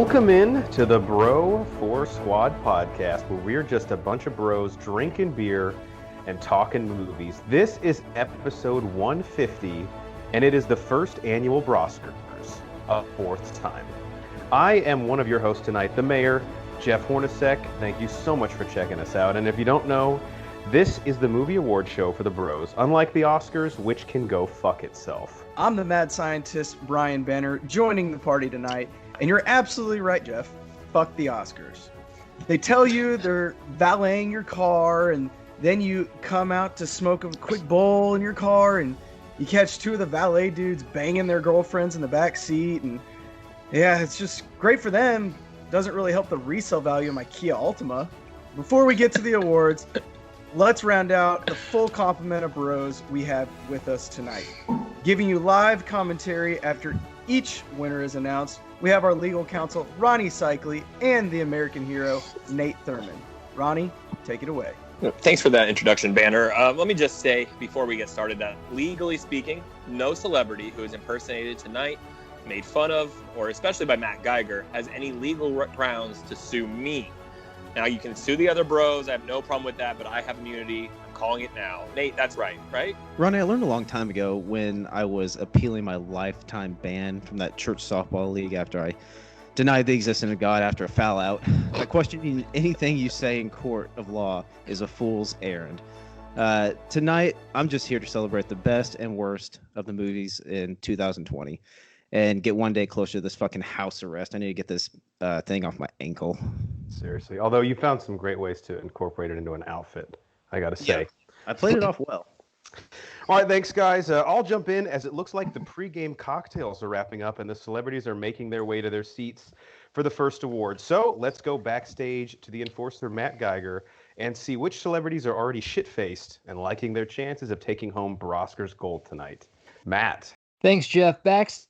Welcome in to the Bro 4 Squad podcast, where we're just a bunch of bros drinking beer and talking movies. This is episode 150, and it is the First Annual Broscars, a fourth time. I am one of your hosts tonight, the mayor, Jeff Hornacek. Thank you so much for checking us out. And if you don't know, this is the movie award show for the bros, unlike the Oscars, which can go fuck itself. I'm the mad scientist, Brian Banner, joining the party tonight. And you're absolutely right, Jeff. Fuck the Oscars. They tell you they're valeting your car, and then you come out to smoke a quick bowl in your car, and you catch two of the valet dudes banging their girlfriends in the back seat. And yeah, it's just great for them. Doesn't really help the resale value of my Kia Altima. Before we get to the awards, let's round out the full complement of bros we have with us tonight. Giving you live commentary after each winner is announced, we have our legal counsel, Ronnie Cycli, and the American hero, Nate Thurman. Ronnie, take it away. Thanks for that introduction, Banner. Let me just say, before we get started, that legally speaking, no celebrity who is impersonated tonight, made fun of, or especially by Matt Geiger, has any legal grounds to sue me. Now, you can sue the other bros. I have no problem with that, but I have immunity. I'm calling it now. Nate, that's right? Ronnie, I learned a long time ago when I was appealing my lifetime ban from that church softball league after I denied the existence of God after a foul out. That questioning anything you say in court of law is a fool's errand. Tonight, I'm just here to celebrate the best and worst of the movies in 2020 and get one day closer to this fucking house arrest. I need to get this thing off my ankle. Seriously. Although you found some great ways to incorporate it into an outfit, I gotta say. Yeah, I played it off well. All right, thanks, guys. I'll jump in as it looks like the pregame cocktails are wrapping up and the celebrities are making their way to their seats for the first award. So let's go backstage to the enforcer, Matt Geiger, and see which celebrities are already shit-faced and liking their chances of taking home Broscars gold tonight. Matt. Thanks, Jeff. Backstage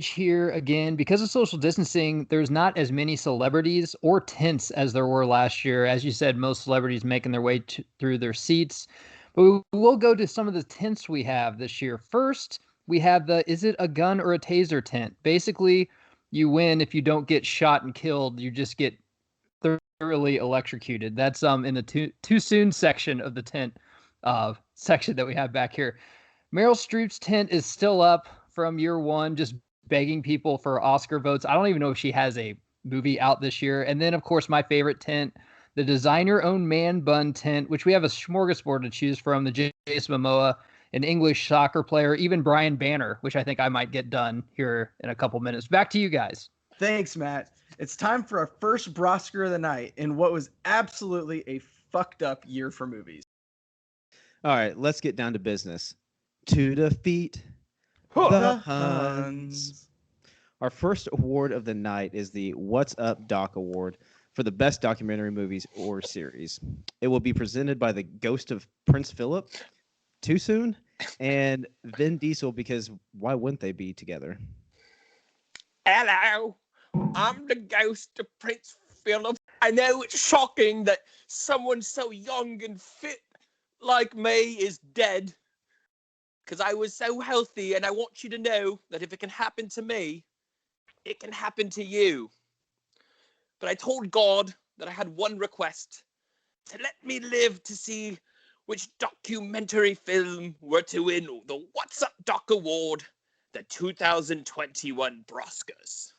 here again. Because of social distancing, there's not as many celebrities or tents as there were last year. As you said, most celebrities making their way through their seats. But we will go to some of the tents we have this year. First, we have the Is It a Gun or a Taser tent. Basically, you win if you don't get shot and killed. You just get thoroughly electrocuted. That's in the too soon section of the tent section that we have back here. Meryl Streep's tent is still up from year one, just begging people for Oscar votes. I don't even know if she has a movie out this year. And then, of course, my favorite tent, the designer-owned man bun tent, which we have a smorgasbord to choose from, the Jason Momoa, an English soccer player, even Brian Banner, which I think I might get done here in a couple minutes. Back to you guys. Thanks, Matt. It's time for our first Broscar of the night in what was absolutely a fucked up year for movies. All right, let's get down to business. To defeat the Huns. Our first award of the night is the What's Up Doc Award for the best documentary movies or series. It will be presented by the Ghost of Prince Philip, Too Soon, and Vin Diesel, because why wouldn't they be together? Hello, I'm the ghost of Prince Philip. I know it's shocking that someone so young and fit like me is dead, because I was so healthy, and I want you to know that if it can happen to me, it can happen to you. But I told God that I had one request, to let me live to see which documentary film were to win the What's Up Doc Award, the 2021 Broscars.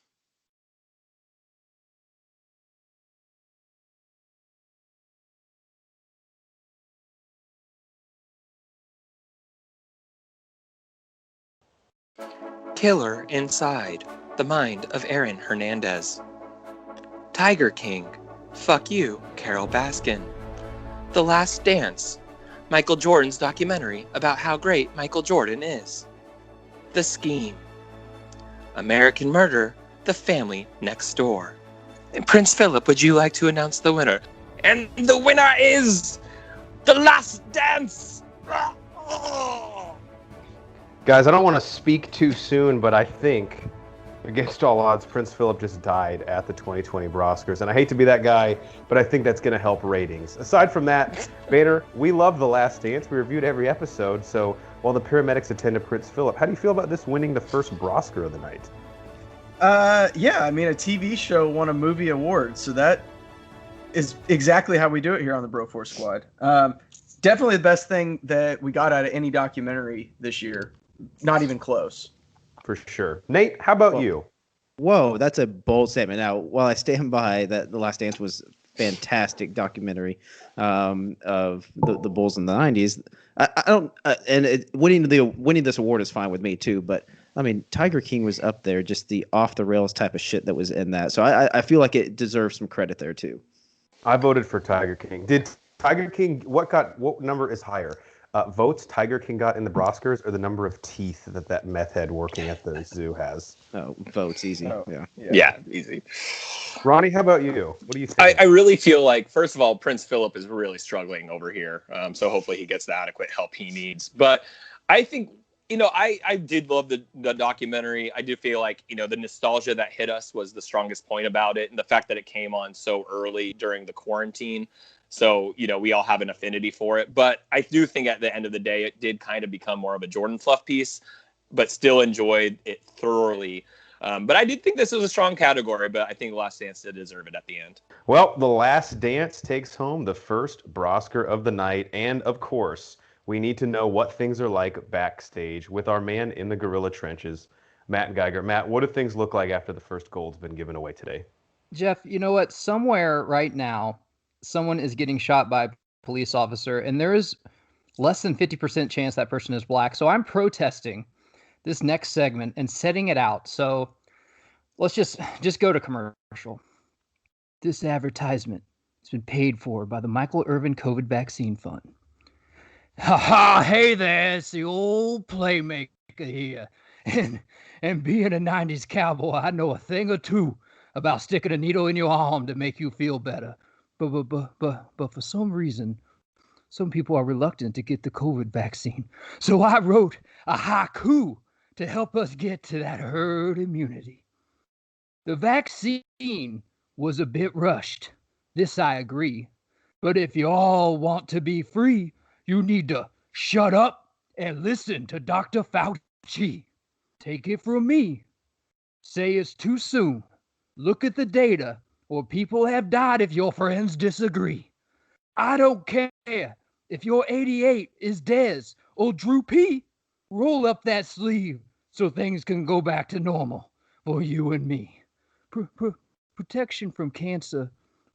Killer Inside, the Mind of Aaron Hernandez. Tiger King, Fuck You, Carol Baskin. The Last Dance, Michael Jordan's documentary about how great Michael Jordan is. The Scheme. American Murder, The Family Next Door. And Prince Philip, would you like to announce the winner? And the winner is The Last Dance! Guys, I don't want to speak too soon, but I think, against all odds, Prince Philip just died at the 2020 Broscars. And I hate to be that guy, but I think that's going to help ratings. Aside from that, Banner, we love The Last Dance. We reviewed every episode. So while the paramedics attend to Prince Philip, how do you feel about this winning the first Broscar of the night? Yeah, I mean, a TV show won a movie award, so that is exactly how we do it here on the Bro4 Squad. Definitely the best thing that we got out of any documentary this year. Not even close. For sure. Nate, how about you? Whoa, that's a bold statement. Now, while I stand by that, The Last Dance was fantastic documentary of the Bulls in the '90s. I don't, winning this award is fine with me too. But I mean, Tiger King was up there, just the off the rails type of shit that was in that. So I feel like it deserves some credit there too. I voted for Tiger King. Did Tiger King? What number is higher? Votes Tiger King got in the Broscars, or the number of teeth that meth head working at the zoo has? Oh, votes easy. Oh. Yeah, easy. Ronnie, how about you? What do you think? I really feel like, first of all, Prince Philip is really struggling over here. So hopefully he gets the adequate help he needs. But I think, I did love the documentary. I do feel like, the nostalgia that hit us was the strongest point about it. And the fact that it came on so early during the quarantine. So, we all have an affinity for it. But I do think at the end of the day, it did kind of become more of a Jordan fluff piece, but still enjoyed it thoroughly. But I did think this was a strong category, but I think The Last Dance did deserve it at the end. Well, The Last Dance takes home the first Broscar of the night. And of course, we need to know what things are like backstage with our man in the gorilla trenches, Matt Geiger. Matt, what do things look like after the first gold's been given away today? Jeff, you know what? Somewhere right now, someone is getting shot by a police officer, and there is less than 50% chance that person is black. So I'm protesting this next segment and setting it out. So let's just go to commercial. This advertisement has been paid for by the Michael Irvin COVID Vaccine Fund. Ha ha! Hey there, it's the old playmaker here. And being a 90s cowboy, I know a thing or two about sticking a needle in your arm to make you feel better. But for some reason, some people are reluctant to get the COVID vaccine. So I wrote a haiku to help us get to that herd immunity. The vaccine was a bit rushed. This I agree. But if you all want to be free, you need to shut up and listen to Dr. Fauci. Take it from me. Say it's too soon. Look at the data, or people have died if your friends disagree. I don't care if your 88 is Dez or Drew P. Roll up that sleeve so things can go back to normal for you and me. Protection from cancer,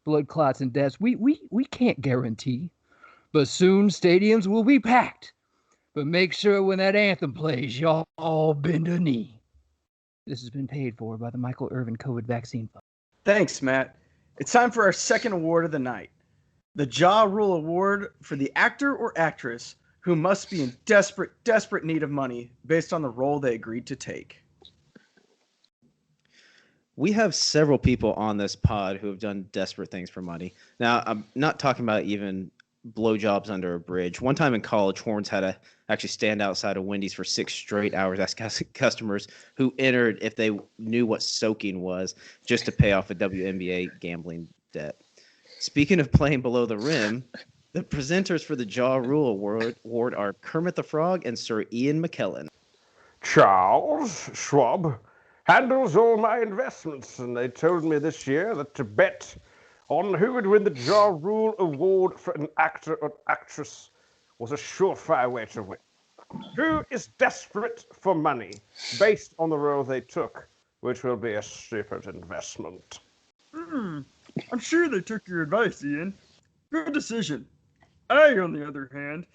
blood clots, and deaths, we can't guarantee. But soon stadiums will be packed. But make sure when that anthem plays, y'all all bend a knee. This has been paid for by the Michael Irvin COVID Vaccine Fund. Thanks, Matt. It's time for our second award of the night. The Ja Rule Award for the actor or actress who must be in desperate need of money based on the role they agreed to take. We have several people on this pod who have done desperate things for money. Now, I'm not talking about even blowjobs under a bridge. One time in college, Horns had to actually stand outside of Wendy's for 6 straight hours, asking customers who entered if they knew what soaking was, just to pay off a WNBA gambling debt. Speaking of playing below the rim, the presenters for the Ja Rule Award are Kermit the Frog and Sir Ian McKellen. Charles Schwab handles all my investments, and they told me this year that to bet on who would win the Ja Rule Award for an actor or actress was a surefire way to win. Who is desperate for money based on the role they took, which will be a stupid investment? I'm sure they took your advice, Ian. Good decision. I, on the other hand,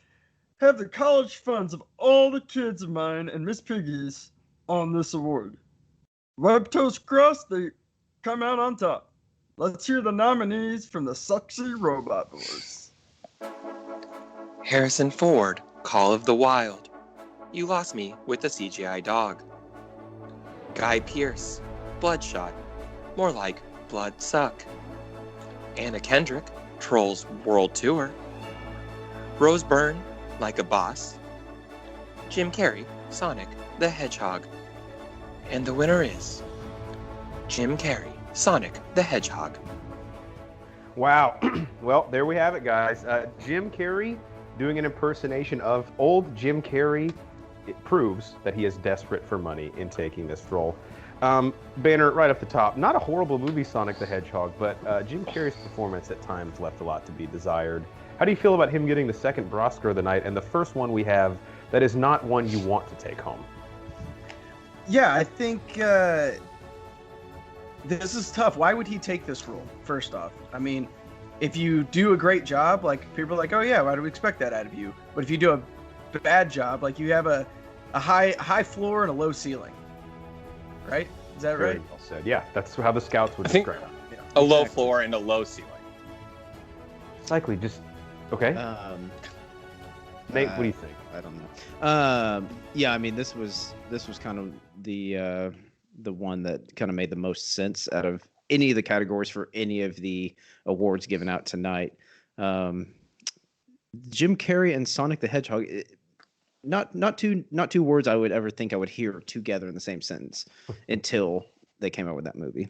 have the college funds of all the kids of mine and Miss Piggy's on this award. Web toast crossed, they come out on top. Let's hear the nominees from the Sexy Robot Boys. Harrison Ford, Call of the Wild. You lost me with the CGI dog. Guy Pearce, Bloodshot. More like Blood Suck. Anna Kendrick, Trolls World Tour. Rose Byrne, Like a Boss. Jim Carrey, Sonic the Hedgehog. And the winner is Jim Carrey, Sonic the Hedgehog. Wow. Well, there we have it, guys. Jim Carrey doing an impersonation of old Jim Carrey. It proves that he is desperate for money in taking this role. Banner, right up the top. Not a horrible movie, Sonic the Hedgehog, but Jim Carrey's performance at times left a lot to be desired. How do you feel about him getting the second Broscar of the night and the first one we have that is not one you want to take home? Yeah, I think this is tough. Why would he take this role, first off? I mean, if you do a great job, like, people are like, oh yeah, why do we expect that out of you? But if you do a bad job, like, you have a high floor and a low ceiling. Right? Is that Very right? well said. Yeah, that's how the scouts would I think- describe it. A low floor and a low ceiling. Likely, just okay. Nate, what do you think? I don't know. Yeah, I mean, this was kind of the one that kind of made the most sense out of any of the categories for any of the awards given out tonight. Jim Carrey and Sonic the Hedgehog. Not two words I would ever think I would hear together in the same sentence until they came out with that movie.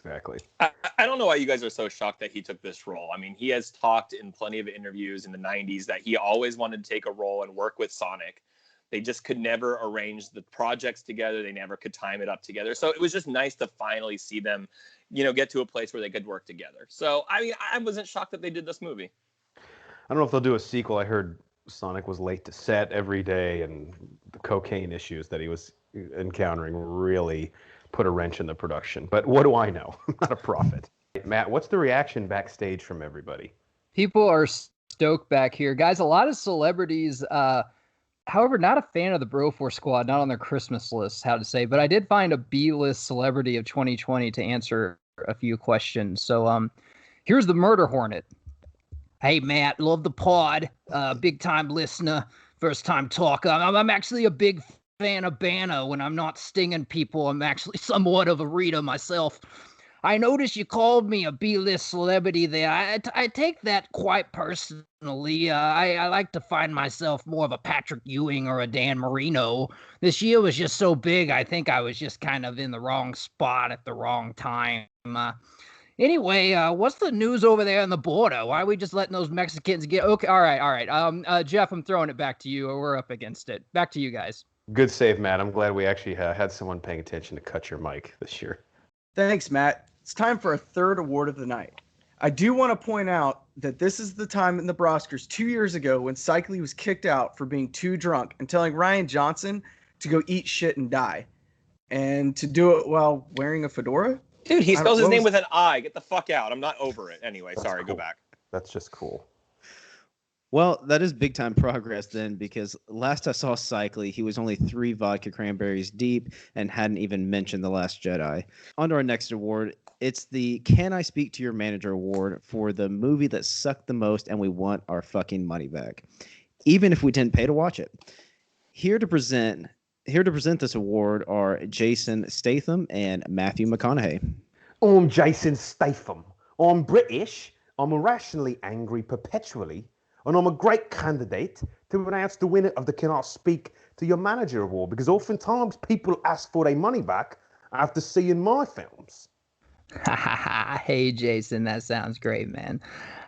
Exactly. I don't know why you guys are so shocked that he took this role. I mean, he has talked in plenty of interviews in the 90s that he always wanted to take a role and work with Sonic. They just could never arrange the projects together. They never could time it up together. So it was just nice to finally see them, get to a place where they could work together. So, I mean, I wasn't shocked that they did this movie. I don't know if they'll do a sequel. I heard Sonic was late to set every day, and the cocaine issues that he was encountering really put a wrench in the production. But what do I know? I'm not a prophet. Matt, what's the reaction backstage from everybody? People are stoked back here. Guys, a lot of celebrities, however, not a fan of the Broforce Squad, not on their Christmas list, how to say, but I did find a B-list celebrity of 2020 to answer a few questions. So here's the Murder Hornet. Hey, Matt, love the pod. Big time listener, first time talker. I'm actually a big fan of Banner. When I'm not stinging people, I'm actually somewhat of a reader myself. I noticed you called me a B-list celebrity there. I take that quite personally. I like to find myself more of a Patrick Ewing or a Dan Marino. This year was just so big, I think I was just kind of in the wrong spot at the wrong time. Anyway, what's the news over there on the border? Why are we just letting those Mexicans get... Okay, all right. Jeff, I'm throwing it back to you. We're up against it. Back to you guys. Good save, Matt. I'm glad we actually had someone paying attention to cut your mic this year. Thanks, Matt. It's time for a third award of the night. I do want to point out that this is the time in the Broscars 2 years ago when Cycli was kicked out for being too drunk and telling Ryan Johnson to go eat shit and die. And to do it while wearing a fedora? Dude, he spells his name with an I. Get the fuck out. I'm not over it. Anyway, That's sorry, cool. Go back. That's just cool. Well, that is big time progress then, because last I saw Cycli, he was only 3 vodka cranberries deep and hadn't even mentioned The Last Jedi. On to our next award. It's the Can I Speak to Your Manager award for the movie that sucked the most and we want our fucking money back, even if we didn't pay to watch it. Here to present this award are Jason Statham and Matthew McConaughey. I'm Jason Statham. I'm British. I'm irrationally angry perpetually. And I'm a great candidate to announce the winner of the Can I Speak to Your Manager award, because oftentimes people ask for their money back after seeing my films. Hey, Jason, that sounds great, man.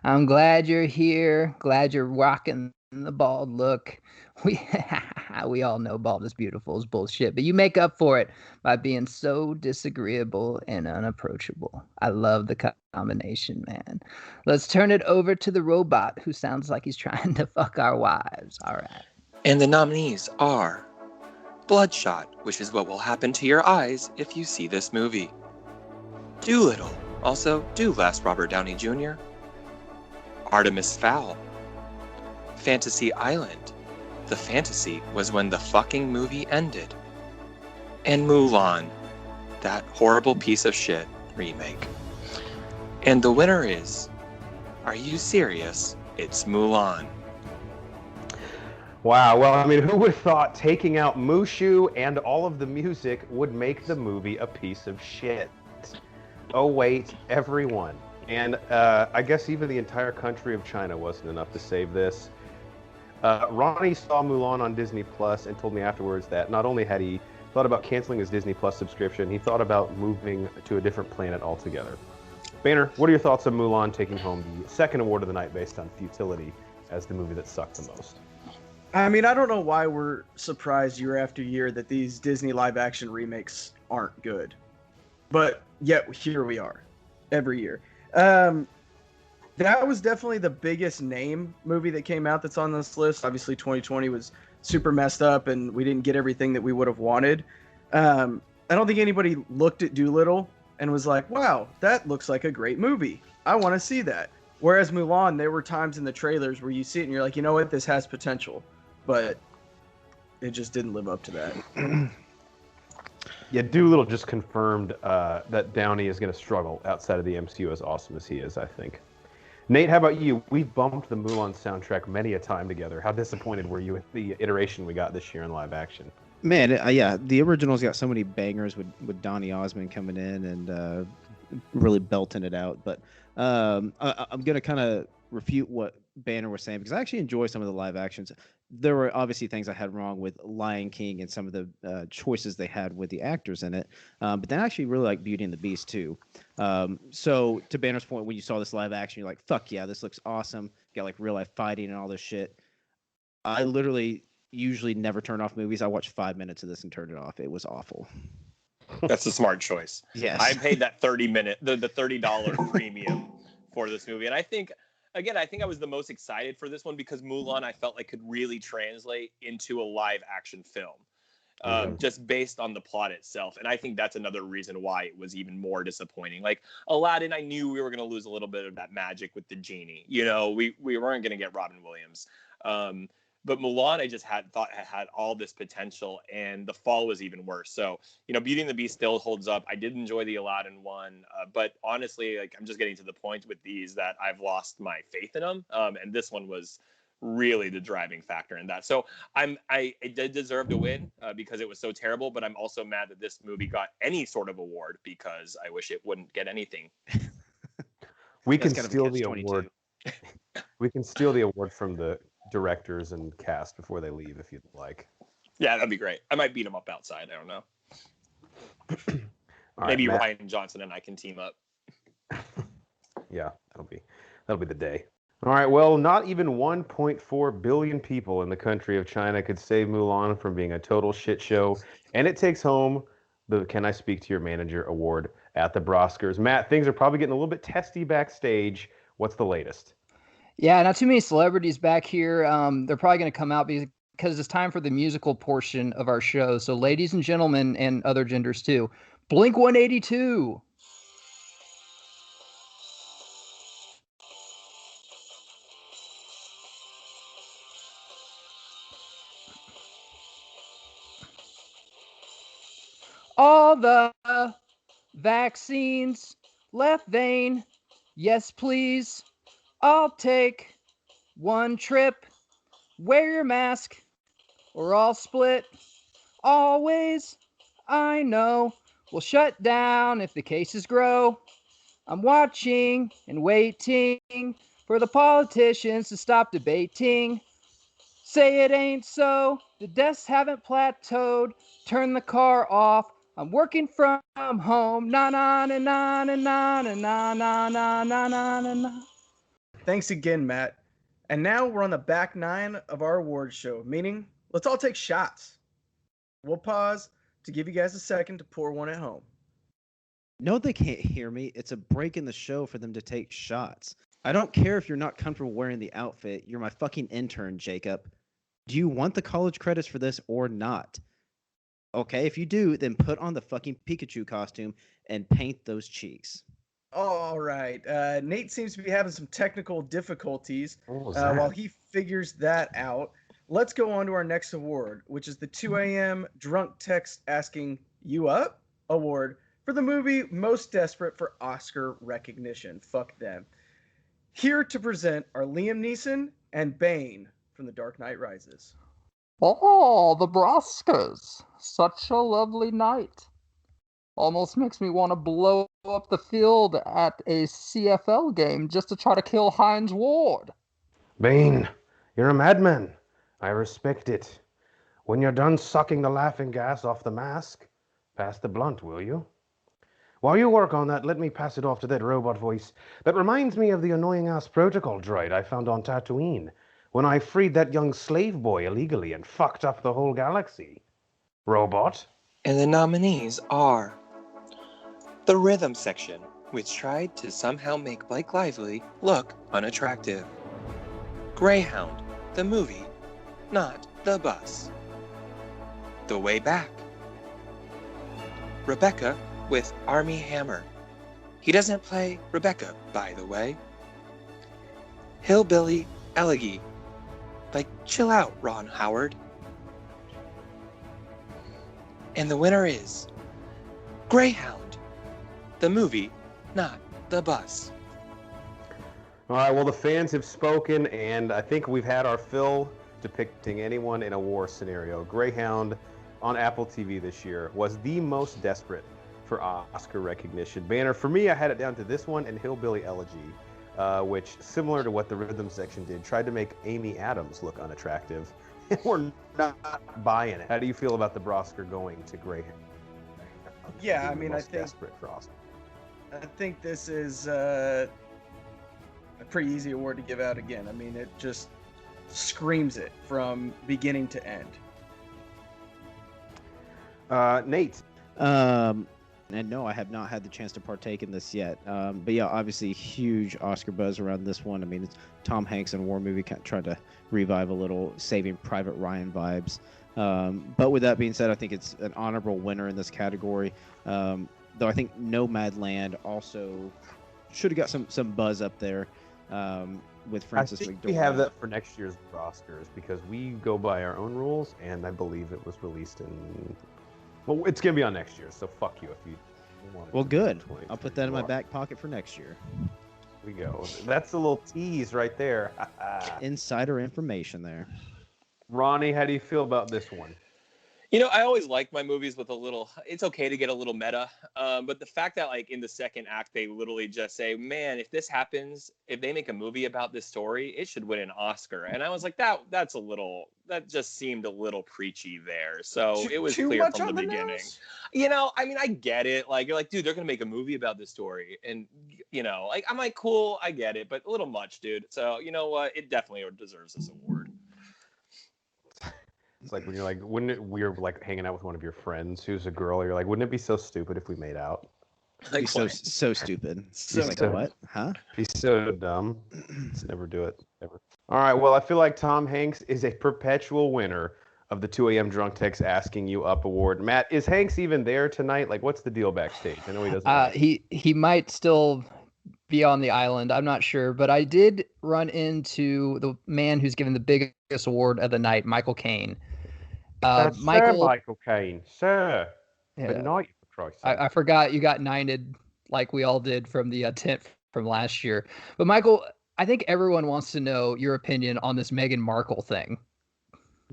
I'm glad you're here. Glad you're rocking the bald look. We all know bald is beautiful is bullshit, but you make up for it by being so disagreeable and unapproachable. I love the combination, man. Let's turn it over to the robot who sounds like he's trying to fuck our wives. All right. And the nominees are Bloodshot, which is what will happen to your eyes if you see this movie. Doolittle, also Do Last Robert Downey Jr. Artemis Fowl. Fantasy Island. The fantasy was when the fucking movie ended. And Mulan, that horrible piece of shit remake. And the winner is, are you serious? It's Mulan. Wow, well, I mean, who would have thought taking out Mushu and all of the music would make the movie a piece of shit? Oh, wait, everyone. And I guess even the entire country of China wasn't enough to save this. Ronnie saw Mulan on Disney Plus and told me afterwards that not only had he thought about canceling his Disney Plus subscription, he thought about moving to a different planet altogether. Banner, what are your thoughts on Mulan taking home the second award of the night based on futility as the movie that sucked the most? I mean, I don't know why we're surprised year after year that these Disney live action remakes aren't good. But yet here we are every year. That was definitely the biggest name movie that came out that's on this list. Obviously, 2020 was super messed up and we didn't get everything that we would have wanted. I don't think anybody looked at Dolittle and was like, wow, that looks like a great movie. I want to see that. Whereas Mulan, there were times in the trailers where you see it and you're like, you know what, this has potential. But it just didn't live up to that. Yeah, Doolittle just confirmed that Downey is going to struggle outside of the MCU as awesome as he is, I think. Nate, how about you? We've bumped the Mulan soundtrack many a time together. How disappointed were you with the iteration we got this year in live action? Man, yeah, the original's got so many bangers with Donny Osmond coming in and really belting it out. But I'm going to kind of refute what Banner was saying because I actually enjoy some of the live actions. There were obviously things I had wrong with Lion King and some of the choices they had with the actors in it. But then I actually really like Beauty and the Beast too. So to Banner's point, when you saw this live action, you're like, fuck yeah, this looks awesome. You got like real life fighting and all this shit. I literally usually never turn off movies. I watched 5 minutes of this and turned it off. It was awful. That's a smart choice. Yes. I paid that the $30 premium for this movie. And I think I was the most excited for this one because Mulan I felt like could really translate into a live action film. Just based on the plot itself. And I think that's another reason why it was even more disappointing. Like Aladdin, I knew we were going to lose a little bit of that magic with the genie. You know, we weren't going to get Robin Williams. But Mulan, I just had all this potential, and the fall was even worse. So, you know, Beauty and the Beast still holds up. I did enjoy the Aladdin one, but honestly, like I'm just getting to the point with these that I've lost my faith in them. And this one was really the driving factor in that. So it did deserve to win because it was so terrible. But I'm also mad that this movie got any sort of award because I wish it wouldn't get anything. We can steal the award. We can steal the award from the directors and cast before they leave if you'd like. Yeah, that'd be great. I might beat them up outside. I don't know. Maybe right, Ryan Johnson and I can team up. Yeah, that'll be the day. All right, well, not even 1.4 billion people in the country of China could save Mulan from being a total shit show, and it takes home the Can I Speak to Your Manager award at the Broscars. Matt, things are probably getting a little bit testy backstage. What's the latest? Yeah, not too many celebrities back here. They're probably going to come out because it's time for the musical portion of our show. So, ladies and gentlemen, and other genders too, Blink 182. All the vaccines, left vein, yes please. I'll take one trip. Wear your mask, or I'll split. Always, I know, we'll shut down if the cases grow. I'm watching and waiting for the politicians to stop debating. Say it ain't so, the deaths haven't plateaued. Turn the car off, I'm working from home. Na na na na na na na na na na na na. Thanks again, Matt. And now we're on the back nine of our awards show, meaning let's all take shots. We'll pause to give you guys a second to pour one at home. No, they can't hear me. It's a break in the show for them to take shots. I don't care if you're not comfortable wearing the outfit. You're my fucking intern, Jacob. Do you want the college credits for this or not? Okay, if you do, then put on the fucking Pikachu costume and paint those cheeks. All right. Nate seems to be having some technical difficulties. While he figures that out, let's go on to our next award, which is the 2 a.m. drunk text asking you up award for the movie most desperate for Oscar recognition. Fuck them. Here to present are Liam Neeson and Bane from The Dark Knight Rises. Oh, the Broscars. Such a lovely night. Almost makes me want to blow up the field at a CFL game just to try to kill Hines Ward. Bane, you're a madman. I respect it. When you're done sucking the laughing gas off the mask, pass the blunt, will you? While you work on that, let me pass it off to that robot voice that reminds me of the annoying-ass protocol droid I found on Tatooine when I freed that young slave boy illegally and fucked up the whole galaxy. Robot? And the nominees are the Rhythm Section, which tried to somehow make Blake Lively look unattractive. Greyhound, the movie, not the bus. The Way Back. Rebecca with Army Hammer. He doesn't play Rebecca, by the way. Hillbilly Elegy. Like, chill out, Ron Howard. And the winner is Greyhound, the movie, not the bus. All right, well, the fans have spoken, and I think we've had our fill depicting anyone in a war scenario. Greyhound on Apple TV this year was the most desperate for Oscar recognition. Banner, for me, I had it down to this one and Hillbilly Elegy, which, similar to what the Rhythm Section did, tried to make Amy Adams look unattractive. And we're not buying it. How do you feel about the Broscar going to Greyhound? Yeah, I mean, I think desperate for Oscar. I think this is a pretty easy award to give out again. I mean, it just screams it from beginning to end. Nate. And no, I have not had the chance to partake in this yet. But yeah, obviously huge Oscar buzz around this one. I mean, it's Tom Hanks in a war movie, kind of trying to revive a little Saving Private Ryan vibes. But with that being said, I think it's an honorable winner in this category. Though I think Nomadland also should have got some buzz up there with Frances I think McDormand. we have that for next year's Oscars because we go by our own rules, and I believe it was released in. Well, it's gonna be on next year, so fuck you if you want it. Well, good. 2023. I'll put that in my back pocket for next year. We go. That's a little tease right there. Insider information there. Ronnie, how do you feel about this one? You know, I always like my movies with a little, it's okay to get a little meta. But the fact that, like, in the second act, they literally just say, man, if this happens, if they make a movie about this story, it should win an Oscar. And I was like, that just seemed a little preachy there. So it was clear from the beginning. You know, I mean, I get it. Like, you're like, dude, they're going to make a movie about this story. And, you know, like, I'm like, cool, I get it, but a little much, dude. So, you know what? It definitely deserves this award. It's like when you're like, we're like hanging out with one of your friends who's a girl. You're like, wouldn't it be so stupid if we made out? Like, Be so stupid. So Like, dumb. what? Huh? Be so dumb. Let's never do it. Ever. All right. Well, I feel like Tom Hanks is a perpetual winner of the 2 a.m. Drunk Text Asking You Up award. Matt, is Hanks even there tonight? Like, what's the deal backstage? I know he doesn't. He might still be on the island. I'm not sure, but I did run into the man who's given the biggest award of the night, Michael Caine. Michael Caine, sir. Yeah, Good night, for Christ's sake. I forgot you got knighted like we all did from the tent from last year. But Michael, I think everyone wants to know your opinion on this Meghan Markle thing.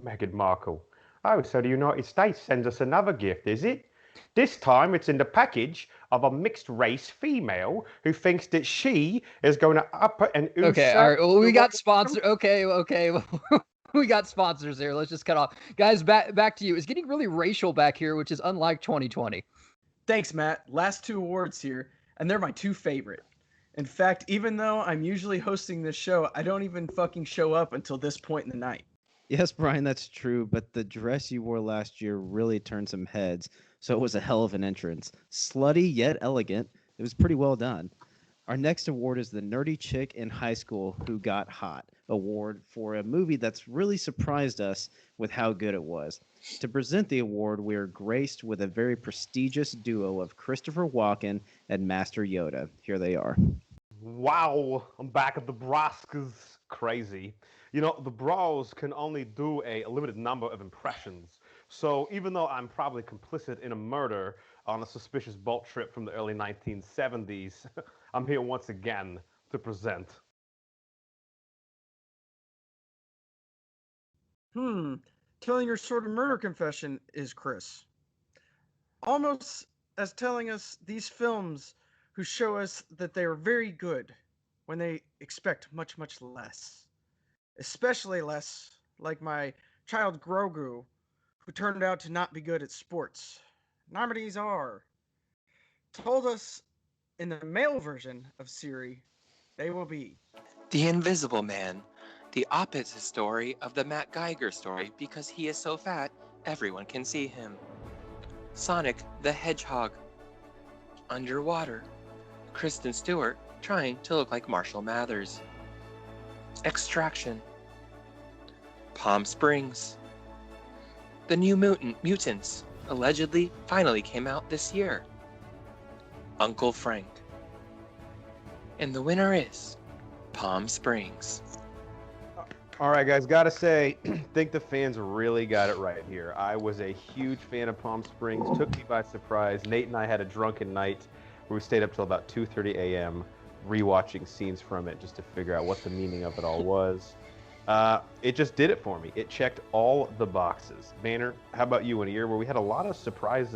Meghan Markle. Oh, so the United States sends us another gift, is it? This time it's in the package of a mixed-race female who thinks that she is going to up and Okay, all right. Well, we got sponsors. Okay. We got sponsors there. Let's just cut off. Guys, back to you. It's getting really racial back here, which is unlike 2020. Thanks, Matt. Last two awards here, and they're my two favorite. In fact, even though I'm usually hosting this show, I don't even fucking show up until this point in the night. Yes, Brian, that's true, but the dress you wore last year really turned some heads, so it was a hell of an entrance. Slutty yet elegant. It was pretty well done. Our next award is the Nerdy Chick in High School Who Got Hot award for a movie that's really surprised us with how good it was. To present the award, we are graced with a very prestigious duo of Christopher Walken and Master Yoda. Here they are. Wow, I'm back at the Broscars. Crazy. You know, the Bros can only do a limited number of impressions. So even though I'm probably complicit in a murder on a suspicious boat trip from the early 1970s, I'm here once again to present. Telling your sort of murder confession is Chris. Almost as telling us these films who show us that they are very good when they expect much, much less. Especially less like my child Grogu, who turned out to not be good at sports. Nominees are told us in the male version of Siri, they will be The Invisible Man, The opposite story of the Matt Geiger story because he is so fat, everyone can see him. Sonic the Hedgehog. Underwater. Kristen Stewart trying to look like Marshall Mathers. Extraction. Palm Springs. The New Mutants allegedly finally came out this year. Uncle Frank. And the winner is Palm Springs. All right, guys, gotta say, think the fans really got it right here. I was a huge fan of Palm Springs, took me by surprise. Nate and I had a drunken night where we stayed up till about 2:30 a.m. rewatching scenes from it just to figure out what the meaning of it all was. It just did it for me. It checked all the boxes. Banner, how about you in a year where we had a lot of surprise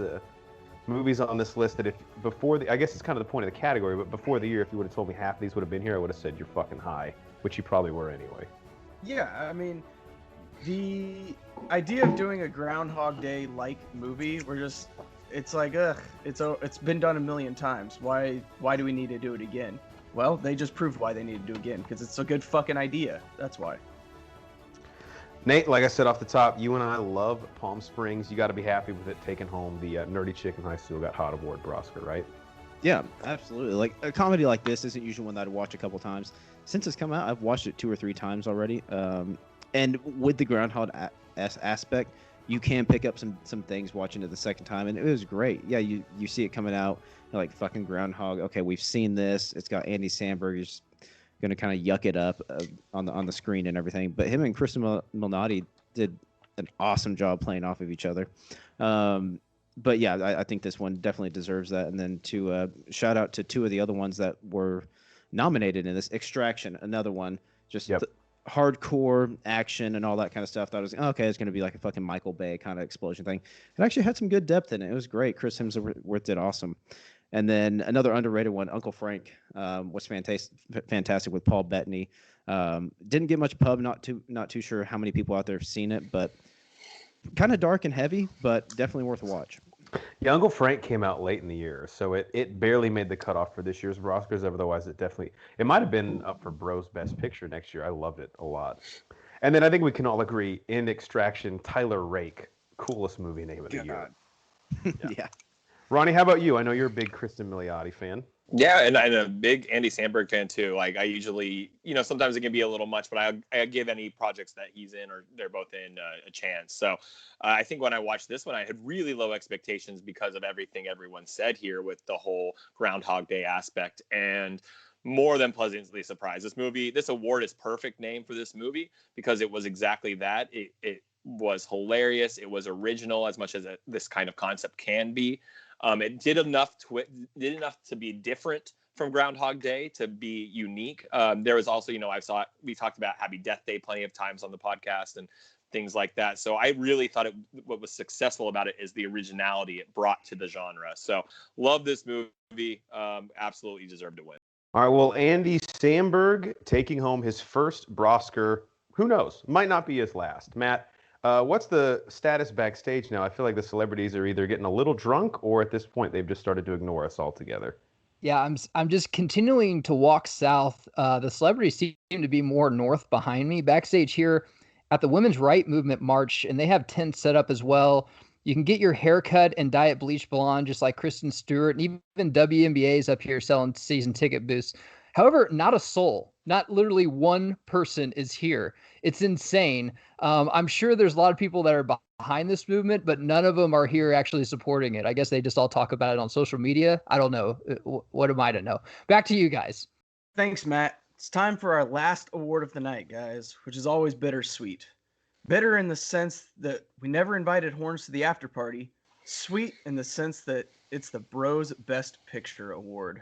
movies on this list that I guess it's kind of the point of the category, but before the year, if you would have told me half of these would have been here, I would have said you're fucking high, which you probably were anyway. Yeah, I mean, the idea of doing a Groundhog Day-like movie, it's like, it's been done a million times. Why do we need to do it again? Well, they just proved why they need to do it again, because it's a good fucking idea. That's why. Nate, like I said off the top, you and I love Palm Springs. You got to be happy with it taking home the Nerdy Chick in High School Got Hot Award Broscar, right? Yeah, absolutely. Like a comedy like this isn't usually one that I'd watch a couple times. Since it's come out, I've watched it 2 or 3 times already. And with the Groundhog aspect, you can pick up some things watching it the second time, and it was great. Yeah, you see it coming out, you're like fucking Groundhog. Okay, we've seen this. It's got Andy Samberg. He's gonna kind of yuck it up on the screen and everything. But him and Kristen Milnati did an awesome job playing off of each other. But yeah, I think this one definitely deserves that. And then to shout out to 2 of the other ones that were nominated in this. Extraction, another one, just hardcore action and all that kind of stuff. Thought it was okay. It's going to be like a fucking Michael Bay kind of explosion thing. It actually had some good depth in it. It was great. Chris Hemsworth did awesome. And then another underrated one, Uncle Frank, was fantastic with Paul Bettany. Didn't get much pub. Not too sure how many people out there have seen it, but kind of dark and heavy, but definitely worth a watch. Yeah, Uncle Frank came out late in the year, so it barely made the cutoff for this year's Broscars. Otherwise, it might have been up for Bros Best Picture next year. I loved it a lot. And then I think we can all agree, in Extraction, Tyler Rake, coolest movie name of the year. Yeah. Ronnie, how about you? I know you're a big Kristen Milioti fan. Yeah, and I'm a big Andy Samberg fan too. Like I usually, sometimes it can be a little much, but I give any projects that he's in or they're both in a chance. So I think when I watched this one, I had really low expectations because of everything everyone said here with the whole Groundhog Day aspect, and more than pleasantly surprised. This award is perfect name for this movie because it was exactly that. It was hilarious. It was original as much as this kind of concept can be. It did enough to be different from Groundhog Day to be unique. There was also, we talked about Happy Death Day plenty of times on the podcast and things like that. So I really thought what was successful about it is the originality it brought to the genre. So love this movie. Absolutely deserved to win. All right, well, Andy Samberg taking home his first Broscar. Who knows? Might not be his last. Matt, what's the status backstage now? I feel like the celebrities are either getting a little drunk or at this point they've just started to ignore us altogether. Yeah, I'm just continuing to walk south. The celebrities seem to be more north behind me. Backstage here at the Women's Right Movement March, and they have tents set up as well. You can get your hair cut and dye it bleach blonde, just like Kristen Stewart, and even WNBA's up here selling season ticket booths. However, not a soul, not literally one person is here. It's insane. I'm sure there's a lot of people that are behind this movement, but none of them are here actually supporting it. I guess they just all talk about it on social media. I don't know. What am I to know? Back to you guys. Thanks, Matt. It's time for our last award of the night, guys, which is always bittersweet. Bitter in the sense that we never invited Horns to the after party. Sweet in the sense that it's the Bros Best Picture Award.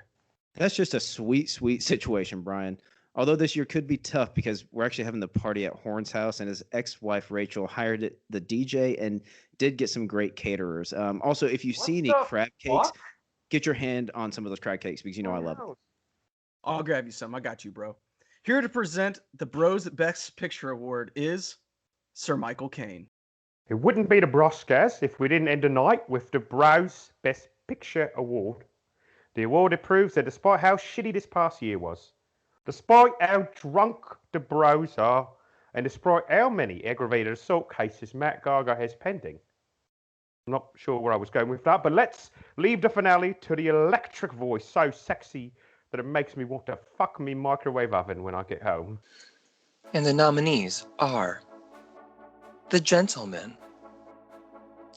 That's just a sweet, sweet situation, Brian. Although this year could be tough because we're actually having the party at Horn's house, and his ex-wife Rachel hired the DJ and did get some great caterers. Also, if you see any crab cakes, get your hand on some of those crab cakes because I love it. I'll grab you some. I got you, bro. Here to present the Bros Best Picture Award is Sir Michael Caine. It wouldn't be the Broscars if we didn't end the night with the Bros Best Picture Award. The award proves that despite how shitty this past year was, despite how drunk the bros are, and despite how many aggravated assault cases Matt Geiger has pending. I'm not sure where I was going with that, but let's leave the finale to the electric voice, so sexy that it makes me want to fuck me microwave oven when I get home. And the nominees are The Gentleman,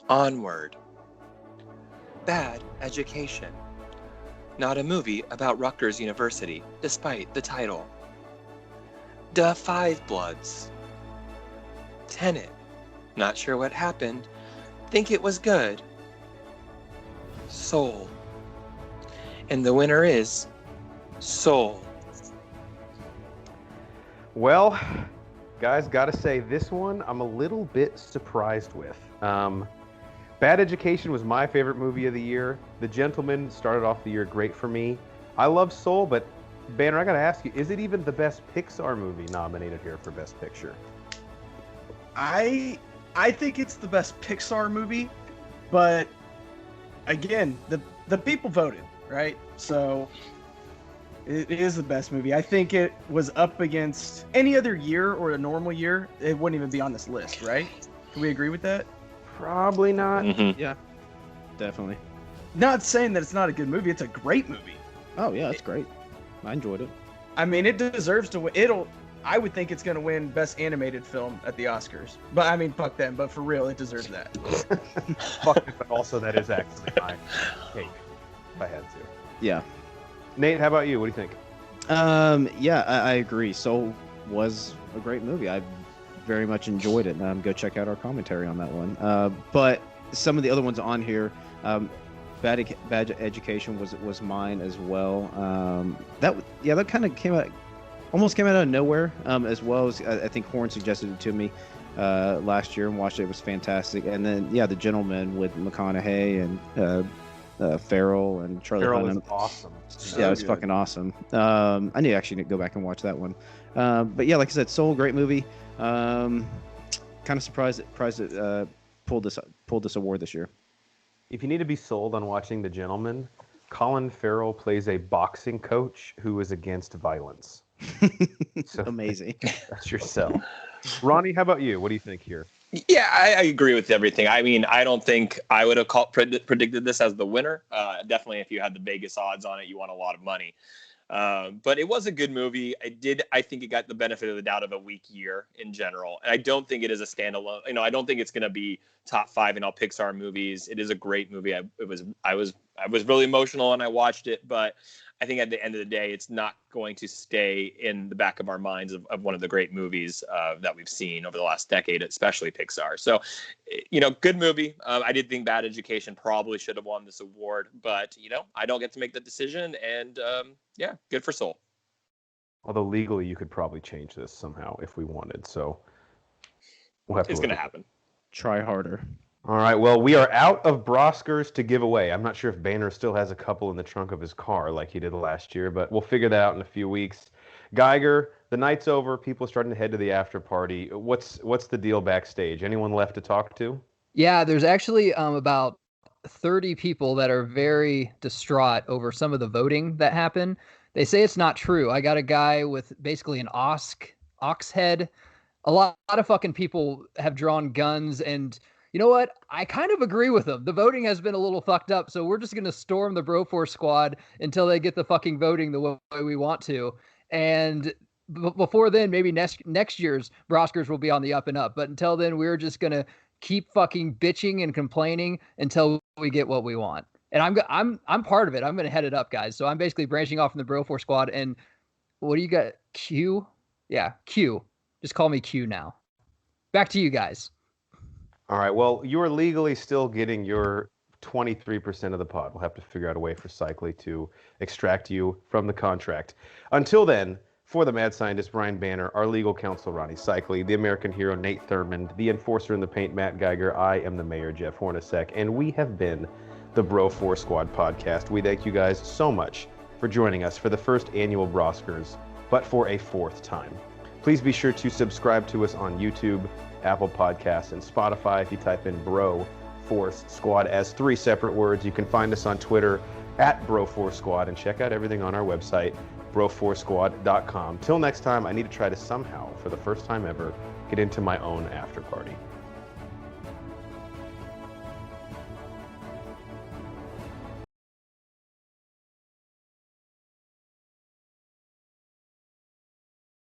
Onward, Bad Education, not a movie about Rutgers University, despite the title, Da Five Bloods, Tenet, not sure what happened, think it was good, Soul, and the winner is Soul. Well, guys, gotta say, this one I'm a little bit surprised with. Bad Education was my favorite movie of the year. The Gentleman started off the year great for me. I love Soul, but Banner, I gotta ask you, is it even the best Pixar movie nominated here for Best Picture? I think it's the best Pixar movie, but again, the people voted, right? So it is the best movie. I think it was up against any other year or a normal year, it wouldn't even be on this list, right? Can we agree with that? Probably not. Mm-hmm. Yeah, definitely. Not saying that it's not a good movie. It's a great movie. Oh yeah, it's great. I enjoyed it. I mean, it deserves to win. I would think it's going to win Best Animated Film at the Oscars. But I mean, fuck them. But for real, it deserves that. Fuck it, but also that is actually my take, if I had to. Yeah. Nate, how about you? What do you think? Yeah, I agree. Soul was a great movie. I very much enjoyed it. Go check out our commentary on that one. But some of the other ones on here, Bad Education was mine as well. That kind of almost came out of nowhere. As well as I think Horn suggested it to me last year and watched it. It was fantastic. And then The Gentleman with McConaughey and Farrell and Charlie Farrell is Hunnam. awesome. Yeah, it was fucking awesome. I need to actually go back and watch that one. But yeah, like I said, Soul, great movie. Kind of surprised it pulled this award this year. If you need to be sold on watching The Gentleman, Colin Farrell plays a boxing coach who is against violence. So Amazing. that's your sell. Ronnie, how about you? What do you think here? Yeah, I agree with everything. I mean, I don't think I would have predicted this as the winner. Definitely, if you had the Vegas odds on it, you won a lot of money. But it was a good movie. I think it got the benefit of the doubt of a weak year in general. And I don't think it is a standalone. I don't think it's going to be top 5 in all Pixar movies. It is a great movie. I was really emotional when I watched it, but I think at the end of the day, it's not going to stay in the back of our minds of one of the great movies that we've seen over the last decade, especially Pixar. So, good movie. I did think Bad Education probably should have won this award, but, I don't get to make that decision. And good for Soul. Although legally, you could probably change this somehow if we wanted. So we'll have to. It's going to happen. Try harder. All right. Well, we are out of Broscars to give away. I'm not sure if Banner still has a couple in the trunk of his car like he did last year, but we'll figure that out in a few weeks. Geiger, the night's over. People are starting to head to the after party. What's the deal backstage? Anyone left to talk to? Yeah, there's actually about 30 people that are very distraught over some of the voting that happened. They say it's not true. I got a guy with basically an ox head. A lot of fucking people have drawn guns, and you know what? I kind of agree with them. The voting has been a little fucked up, so we're just going to storm the Broforce squad until they get the fucking voting the way we want to. And before then, maybe next year's Broscars will be on the up and up. But until then, we're just going to keep fucking bitching and complaining until we get what we want. And I'm part of it. I'm going to head it up, guys. So I'm basically branching off from the Broforce squad. And what do you got? Q? Yeah, Q. Just call me Q now. Back to you guys. All right. Well, you are legally still getting your 23% of the pod. We'll have to figure out a way for Cycly to extract you from the contract. Until then, for the mad scientist Brian Banner, our legal counsel Ronnie Cycly, the American hero Nate Thurmond, the enforcer in the paint Matt Geiger, I am the mayor Jeff Hornacek, and we have been the Bro4 Squad podcast. We thank you guys so much for joining us for the first annual Broscars, but for a 4th time. Please be sure to subscribe to us on YouTube, Apple Podcasts, and Spotify. If you type in Bro Force Squad as 3 separate words, you can find us on Twitter at Bro4 Squad and check out everything on our website, bro4squad.com. Till next time, I need to try to somehow, for the first time ever, get into my own after party.